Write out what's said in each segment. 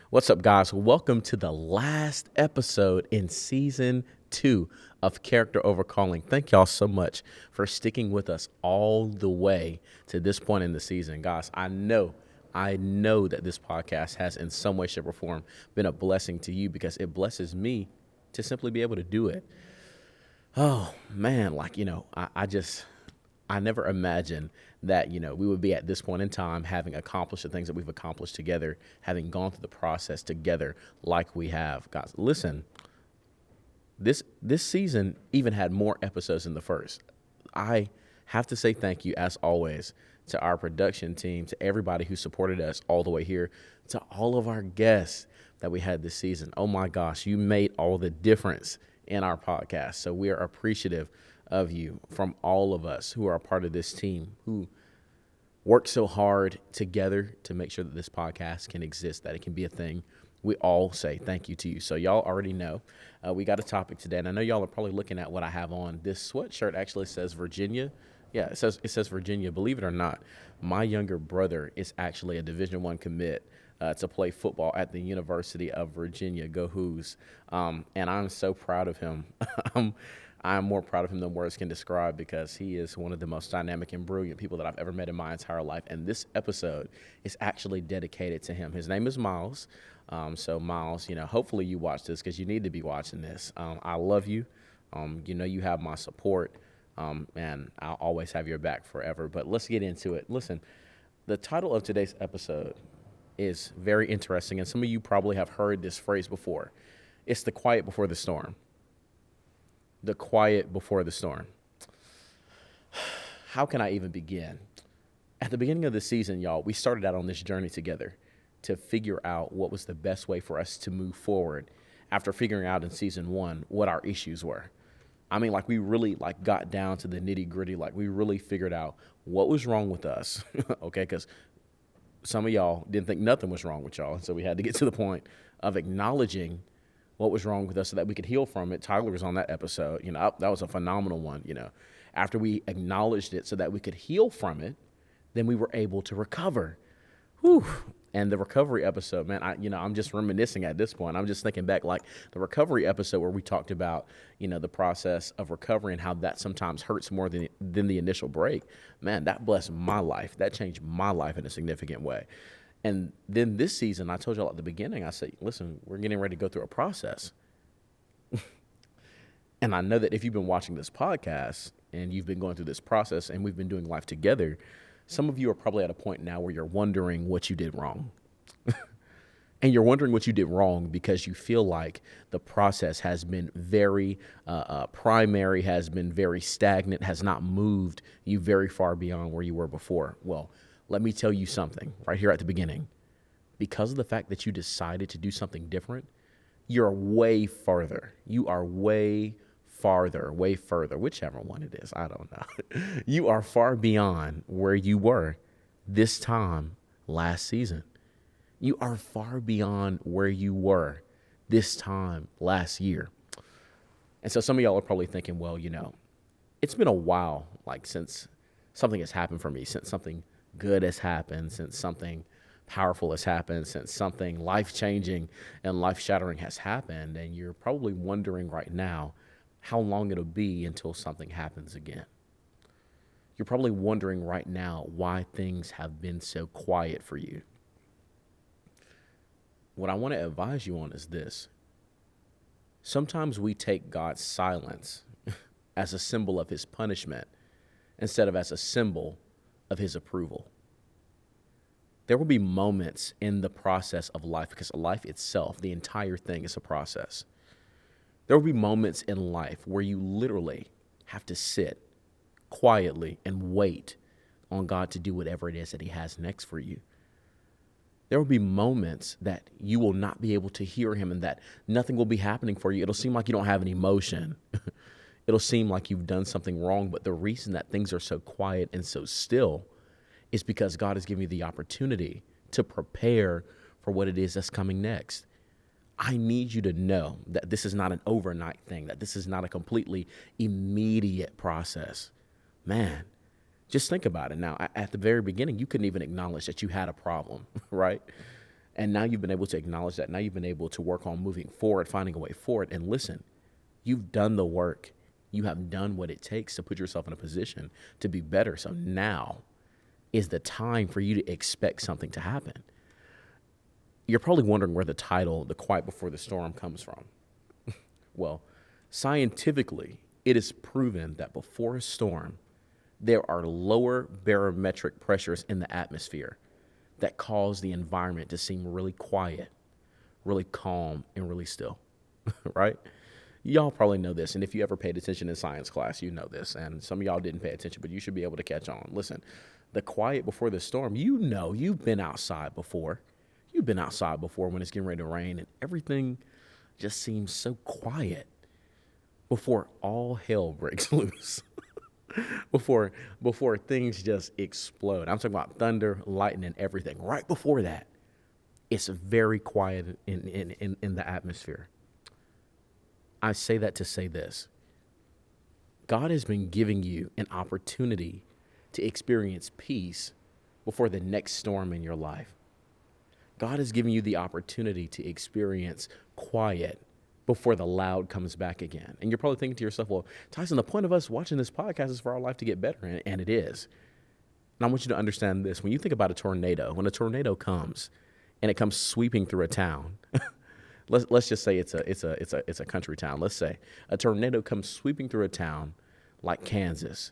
What's up, guys? Welcome to the last episode in season 2 of Character Over Calling. Thank y'all so much for sticking with us all the way to this point in the season. Guys, I know that this podcast has in some way, shape, or form been a blessing to you because it blesses me to simply be able to do it. Oh, man, I never imagined that, we would be at this point in time having accomplished the things that we've accomplished together, having gone through the process together like we have. Guys, listen, this season even had more episodes than the first. I have to say thank you, as always, to our production team, to everybody who supported us all the way here, to all of our guests that we had this season. Oh my gosh, you made all the difference in our podcast. So we are appreciative of you, from all of us who are a part of this team, who work so hard together to make sure that this podcast can exist, that it can be a thing. We all say thank you to you. So y'all already know we got a topic today, and I know y'all are probably looking at what I have on. This sweatshirt actually says Virginia. Yeah, it says Virginia. Believe it or not, my younger brother is actually a Division I commit to play football at the University of Virginia. Go Hoos! And I'm so proud of him. I'm more proud of him than words can describe, because he is one of the most dynamic and brilliant people that I've ever met in my entire life. And this episode is actually dedicated to him. His name is Miles. So Miles, hopefully you watch this, because you need to be watching this. I love you. You have my support. And I'll always have your back forever. But let's get into it. Listen, the title of today's episode is very interesting. And some of you probably have heard this phrase before. It's the quiet before the storm. The quiet before the storm. How can I even begin? At the beginning of the season, y'all, we started out on this journey together to figure out what was the best way for us to move forward after figuring out in season 1 what our issues were. I mean, we really got down to the nitty gritty. We really figured out what was wrong with us. Okay, because some of y'all didn't think nothing was wrong with y'all. So we had to get to the point of acknowledging what was wrong with us so that we could heal from it. Tyler was on that episode. That was a phenomenal one. After we acknowledged it so that we could heal from it, then we were able to recover. Whew. And the recovery episode, man, I'm just reminiscing at this point. I'm just thinking back, the recovery episode where we talked about, the process of recovery and how that sometimes hurts more than the initial break. Man, that blessed my life. That changed my life in a significant way. And then this season, I told y'all at the beginning, I said, listen, we're getting ready to go through a process. And I know that if you've been watching this podcast and you've been going through this process and we've been doing life together, some of you are probably at a point now where you're wondering what you did wrong. And you're wondering what you did wrong because you feel like the process has been very primary, has been very stagnant, has not moved you very far beyond where you were before. Well, let me tell you something right here at the beginning. Because of the fact that you decided to do something different, you're way further. You are way further, whichever one it is. I don't know. You are far beyond where you were this time last season. You are far beyond where you were this time last year. And so some of y'all are probably thinking, well, it's been a while, since something has happened for me, since something good has happened, since something powerful has happened, since something life-changing and life-shattering has happened. And you're probably wondering right now how long it'll be until something happens again. You're probably wondering right now why things have been so quiet for you. What I want to advise you on is this. Sometimes we take God's silence as a symbol of his punishment instead of as a symbol of his approval. There will be moments in the process of life, because life itself, the entire thing, is a process. There will be moments in life where you literally have to sit quietly and wait on God to do whatever it is that he has next for you. There will be moments that you will not be able to hear him and that nothing will be happening for you. It'll seem like you don't have any emotion. It'll seem like you've done something wrong. But the reason that things are so quiet and so still is because God has given you the opportunity to prepare for what it is that's coming next. I need you to know that this is not an overnight thing, that this is not a completely immediate process. Man, just think about it. Now, at the very beginning, you couldn't even acknowledge that you had a problem, right? And now you've been able to acknowledge that. Now you've been able to work on moving forward, finding a way forward. And listen, you've done the work. You have done what it takes to put yourself in a position to be better. So now is the time for you to expect something to happen. You're probably wondering where the title, The Quiet Before the Storm, comes from. Well, scientifically, it is proven that before a storm, there are lower barometric pressures in the atmosphere that cause the environment to seem really quiet, really calm, and really still, right? Y'all probably know this, and if you ever paid attention in science class, you know this, and some of y'all didn't pay attention, but you should be able to catch on. Listen, the quiet before the storm, you know, you've been outside before. You've been outside before when it's getting ready to rain, and everything just seems so quiet before all hell breaks loose. before things just explode. I'm talking about thunder, lightning, everything. Right before that, it's very quiet in the atmosphere. I say that to say this. God has been giving you an opportunity to experience peace before the next storm in your life. God has given you the opportunity to experience quiet before the loud comes back again. And you're probably thinking to yourself, well, Tyson, the point of us watching this podcast is for our life to get better, and it is. And I want you to understand this. When you think about a tornado, when a tornado comes and it comes sweeping through a town, let's just say it's a country town. Let's say a tornado comes sweeping through a town like Kansas,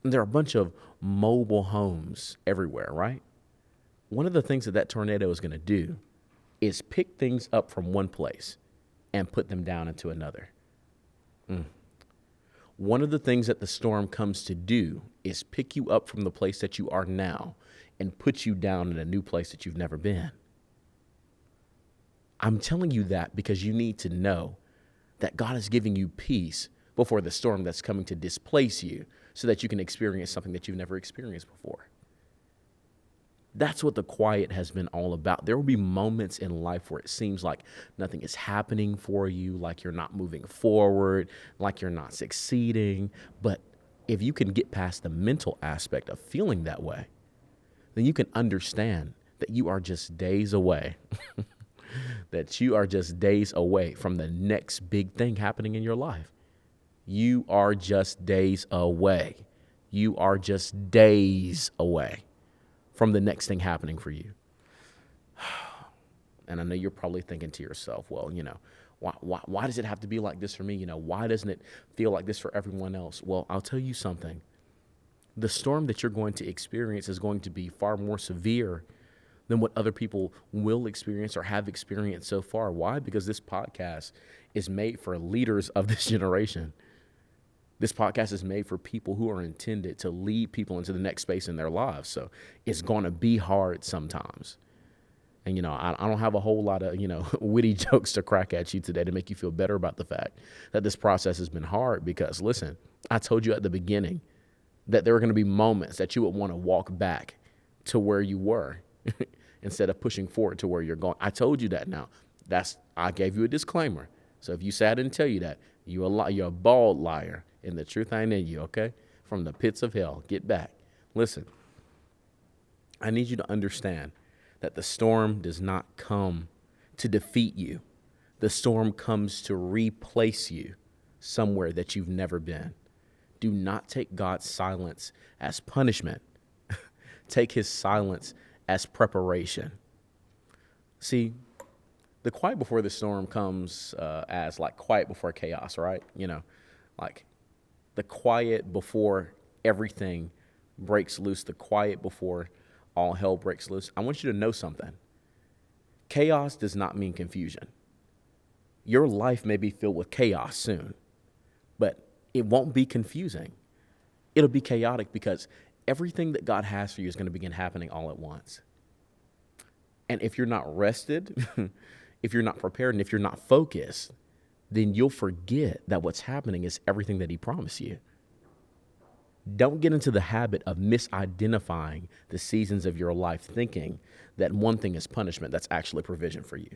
and there are a bunch of mobile homes everywhere, right? One of the things that tornado is going to do is pick things up from one place and put them down into another. One of the things that the storm comes to do is pick you up from the place that you are now and put you down in a new place that you've never been. I'm telling you that because you need to know that God is giving you peace before the storm that's coming to displace you so that you can experience something that you've never experienced before. That's what the quiet has been all about. There will be moments in life where it seems like nothing is happening for you, like you're not moving forward, like you're not succeeding. But if you can get past the mental aspect of feeling that way, then you can understand that you are just days away, that you are just days away from the next big thing happening in your life. You are just days away. You are just days away from the next thing happening for you. And I know you're probably thinking to yourself, well, why does it have to be like this for me? Why doesn't it feel like this for everyone else? Well, I'll tell you something. The storm that you're going to experience is going to be far more severe than what other people will experience or have experienced so far. Why? Because this podcast is made for leaders of this generation. This podcast is made for people who are intended to lead people into the next space in their lives. So it's going to be hard sometimes. And, I don't have a whole lot of, witty jokes to crack at you today to make you feel better about the fact that this process has been hard because, listen, I told you at the beginning that there are going to be moments that you would want to walk back to where you were instead of pushing forward to where you're going. I told you that now. I gave you a disclaimer. So if you say I didn't tell you that, you're a bald liar. And the truth ain't in you, okay? From the pits of hell, get back. Listen, I need you to understand that the storm does not come to defeat you. The storm comes to replace you somewhere that you've never been. Do not take God's silence as punishment. Take his silence as preparation. See, the quiet before the storm comes as like quiet before chaos, right? Like the quiet before everything breaks loose, the quiet before all hell breaks loose. I want you to know something. Chaos does not mean confusion. Your life may be filled with chaos soon, but it won't be confusing. It'll be chaotic because everything that God has for you is going to begin happening all at once. And if you're not rested, if you're not prepared, and if you're not focused, then you'll forget that what's happening is everything that he promised you. Don't get into the habit of misidentifying the seasons of your life, thinking that one thing is punishment that's actually provision for you.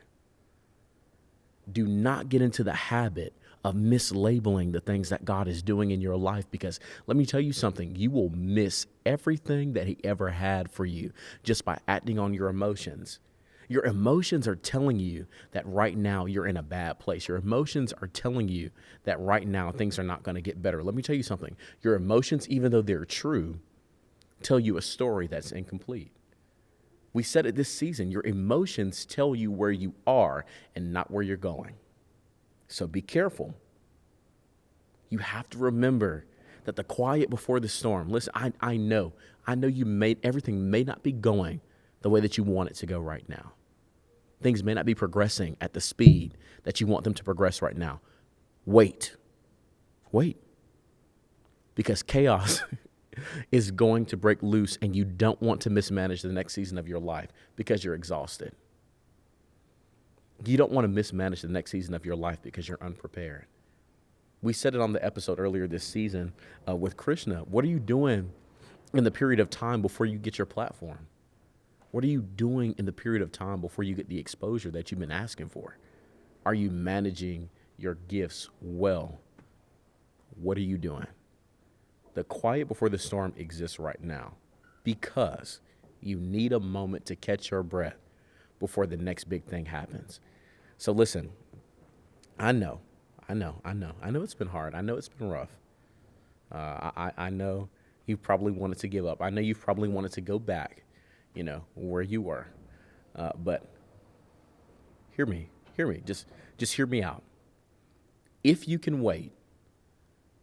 Do not get into the habit of mislabeling the things that God is doing in your life, because let me tell you something, you will miss everything that he ever had for you just by acting on your emotions. Your emotions are telling you that right now you're in a bad place. Your emotions are telling you that right now things are not going to get better. Let me tell you something. Your emotions, even though they're true, tell you a story that's incomplete. We said it this season, your emotions tell you where you are and not where you're going. So be careful. You have to remember that the quiet before the storm. Listen, I know everything may not be going the way that you want it to go right now. Things may not be progressing at the speed that you want them to progress right now. Wait, because chaos is going to break loose, and you don't want to mismanage the next season of your life because you're exhausted. You don't want to mismanage the next season of your life because you're unprepared. We said it on the episode earlier this season with Krishna. What are you doing in the period of time before you get your platform? What are you doing in the period of time before you get the exposure that you've been asking for? Are you managing your gifts well? What are you doing? The quiet before the storm exists right now because you need a moment to catch your breath before the next big thing happens. So listen, I know it's been hard. I know it's been rough. I know you probably wanted to give up. I know you've probably wanted to go back, where you were. But hear me, just hear me out. If you can wait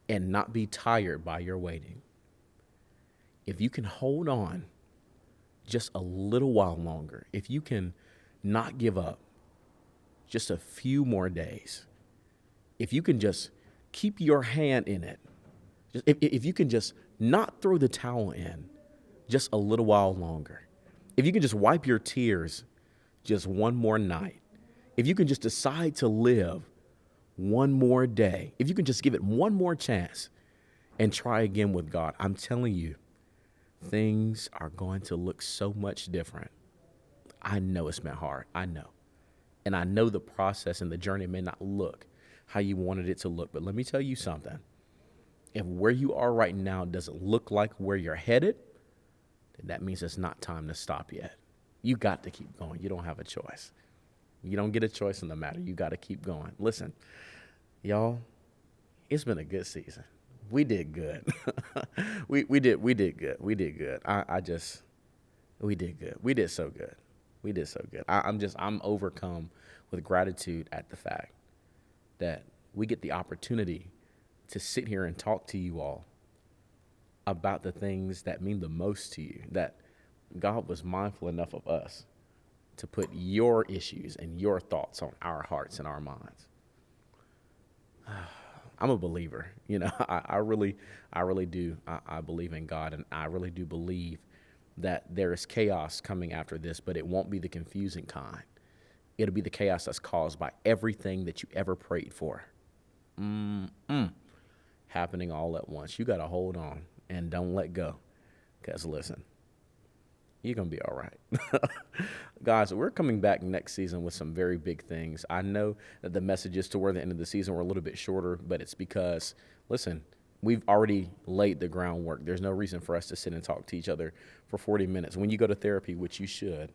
and not be tired by your waiting, if you can hold on just a little while longer, if you can not give up just a few more days, if you can just keep your hand in it, if you can just not throw the towel in just a little while longer, if you can just wipe your tears just one more night, if you can just decide to live one more day, if you can just give it one more chance and try again with God, I'm telling you, things are going to look so much different. I know it's been hard. I know. And I know the process and the journey may not look how you wanted it to look. But let me tell you something. If where you are right now doesn't look like where you're headed, then that means it's not time to stop yet. You got to keep going. You don't have a choice. You don't get a choice in the matter. You got to keep going. Listen, y'all, it's been a good season. We did good. we did good. We did good. We did good. We did so good. We did so good. I'm overcome with gratitude at the fact that we get the opportunity to sit here and talk to you all about the things that mean the most to you, that God was mindful enough of us to put your issues and your thoughts on our hearts and our minds. I'm a believer, I really do. I believe in God, and I really do believe that there is chaos coming after this, but it won't be the confusing kind. It'll be the chaos that's caused by everything that you ever prayed for. Happening all at once. You got to hold on and don't let go. Because listen, you're going to be all right. Guys, we're coming back next season with some very big things. I know that the messages toward the end of the season were a little bit shorter, but it's because, listen, we've already laid the groundwork. There's no reason for us to sit and talk to each other for 40 minutes. When you go to therapy, which you should,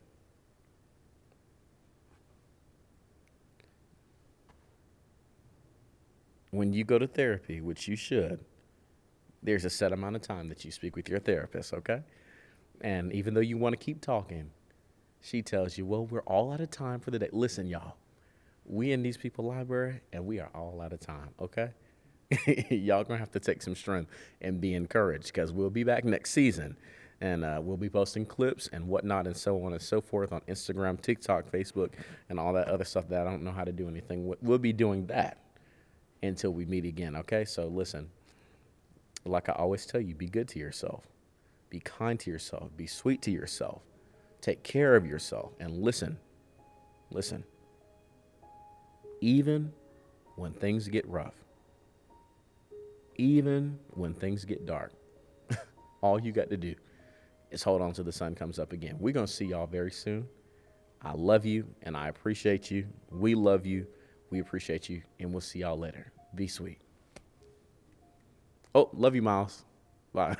there's a set amount of time that you speak with your therapist, okay? And even though you want to keep talking, she tells you, well, we're all out of time for the day. Listen, y'all, we in These People Library, and we are all out of time, okay? Y'all gonna have to take some strength and be encouraged, because we'll be back next season, and we'll be posting clips and whatnot and so on and so forth on Instagram, TikTok, Facebook, and all that other stuff that I don't know how to do anything with. We'll be doing that until we meet again, okay? So listen, like I always tell you, be good to yourself. Be kind to yourself. Be sweet to yourself. Take care of yourself. And listen, even when things get rough, even when things get dark, all you got to do is hold on till the sun comes up again. We're going to see y'all very soon. I love you and I appreciate you. We love you. We appreciate you. And we'll see y'all later. Be sweet. Oh, love you, Miles. Bye.